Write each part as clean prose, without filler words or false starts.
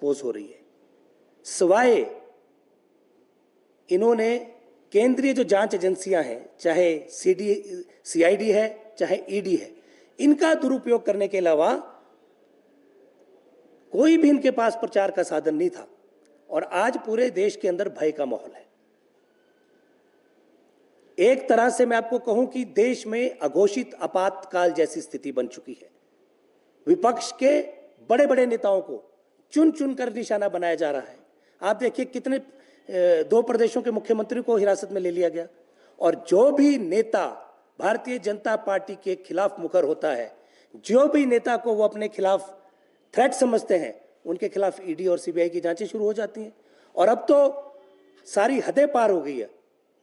Expose हो रही है। सिवाय इन्होंने केंद्रीय जो जांच एजेंसियां हैं, चाहे सीआईडी है चाहे ईडी है, इनका दुरुपयोग करने के अलावा कोई भी इनके पास प्रचार का साधन नहीं था। और आज पूरे देश के अंदर भय का माहौल है। एक तरह से मैं आपको कहूं कि देश में अघोषित आपातकाल जैसी स्थिति बन चुकी है। विपक्ष के बड़े बड़े नेताओं को चुन चुन कर निशाना बनाया जा रहा है। आप देखिए कितने 2 प्रदेशों के मुख्यमंत्री को हिरासत में ले लिया गया। और जो भी नेता भारतीय जनता पार्टी के खिलाफ मुखर होता है, जो भी नेता को वो अपने खिलाफ थ्रेट समझते हैं, उनके खिलाफ ईडी और सीबीआई की जांचें शुरू हो जाती हैं। और अब तो सारी हदें पार हो गई है।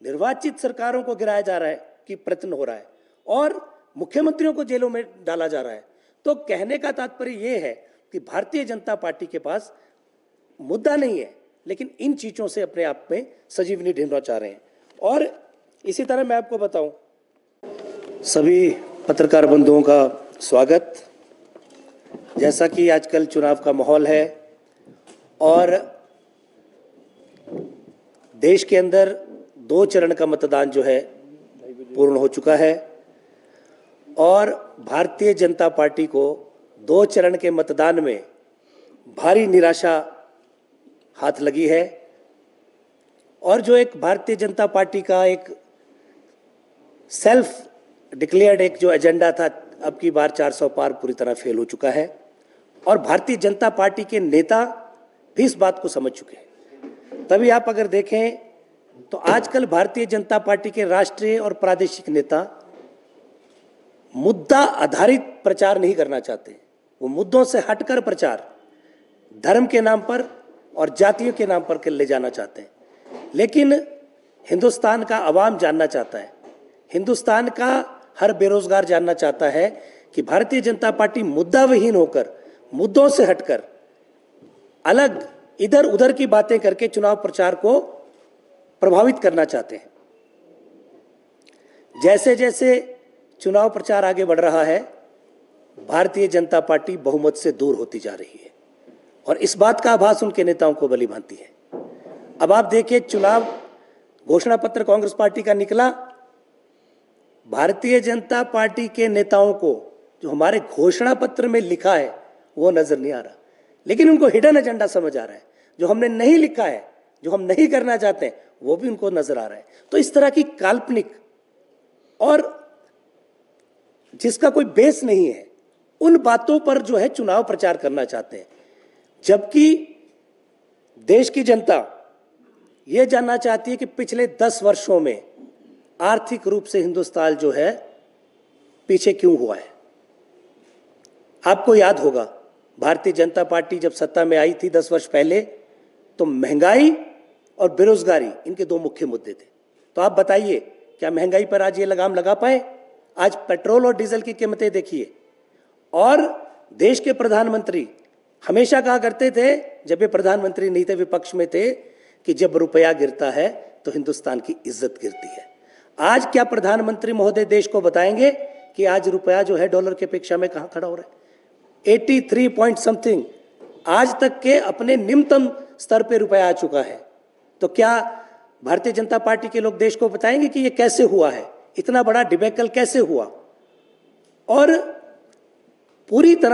निर्वाचित सरकारों को गिराया जा रहा है कि प्रयत्न हो रहा है और मुख्यमंत्रियों को जेलों में डाला जा रहा है। तो कहने का तात्पर्य यह है कि भारतीय जनता पार्टी के पास मुद्दा नहीं है, लेकिन इन चीजों से अपने आप में सजीवनी ढूंढना चाह रहे हैं। और इसी तरह मैं आपको बताऊं, सभी पत्रकार बंधुओं का स्वागत। जैसा कि आजकल चुनाव का माहौल है और देश के अंदर 2 चरण का मतदान जो है पूर्ण हो चुका है और भारतीय जनता पार्टी को 2 चरण के मतदान में भारी निराशा हाथ लगी है। और जो एक भारतीय जनता पार्टी का एक सेल्फ डिक्लेयर्ड एक जो एजेंडा था, अब की बार 400 पार पूरी तरह फेल हो चुका है। और भारतीय जनता पार्टी के नेता भी इस बात को समझ चुके हैं। तभी आप अगर देखें तो आजकल भारतीय जनता पार्टी के राष्ट्रीय और प्रादेशिक नेता मुद्दा आधारित प्रचार नहीं करना चाहते। वो मुद्दों से हटकर प्रचार धर्म के नाम पर और जातियों के नाम पर ले जाना चाहते हैं। लेकिन हिंदुस्तान का अवाम जानना चाहता है, हिंदुस्तान का हर बेरोजगार जानना चाहता है कि भारतीय जनता पार्टी मुद्दा विहीन होकर, मुद्दों से हटकर अलग इधर उधर की बातें करके चुनाव प्रचार को प्रभावित करना चाहते हैं। जैसे जैसे चुनाव प्रचार आगे बढ़ रहा है, भारतीय जनता पार्टी बहुमत से दूर होती जा रही है और इस बात का आभास उनके नेताओं को भली भांति है। अब आप देखिए, चुनाव घोषणा पत्र कांग्रेस पार्टी का निकला, भारतीय जनता पार्टी के नेताओं को जो हमारे घोषणा पत्र में लिखा है वो नजर नहीं आ रहा, लेकिन उनको हिडन एजेंडा समझ आ रहा है। जो हमने नहीं लिखा है, जो हम नहीं करना चाहते हैं, वो भी उनको नजर आ रहा है। तो इस तरह की काल्पनिक और जिसका कोई बेस नहीं है, उन बातों पर जो है चुनाव प्रचार करना चाहते हैं। जबकि देश की जनता यह जानना चाहती है कि पिछले 10 वर्षों में आर्थिक रूप से हिंदुस्तान जो है पीछे क्यों हुआ है। आपको याद होगा, भारतीय जनता पार्टी जब सत्ता में आई थी 10 वर्ष पहले, तो महंगाई और बेरोजगारी इनके 2 मुख्य मुद्दे थे। तो आप बताइए, क्या महंगाई पर आज ये लगाम लगा पाए? आज पेट्रोल और डीजल की कीमतें देखिए। और देश के प्रधानमंत्री हमेशा कहा करते थे, जब ये प्रधानमंत्री नहीं थे, विपक्ष में थे, कि जब रुपया गिरता है तो हिंदुस्तान की इज्जत गिरती है। आज क्या प्रधानमंत्री महोदय देश को बताएंगे कि आज रुपया जो है डॉलर की अपेक्षा में कहां खड़ा हो रहा है? 83 पॉइंट समथिंग आज तक के अपने निम्नतम स्तर पे रुपया आ चुका है। तो क्या भारतीय जनता पार्टी के लोग देश को बताएंगे कि ये कैसे हुआ है, इतना बड़ा डिबेकल कैसे हुआ? और पूरी तरह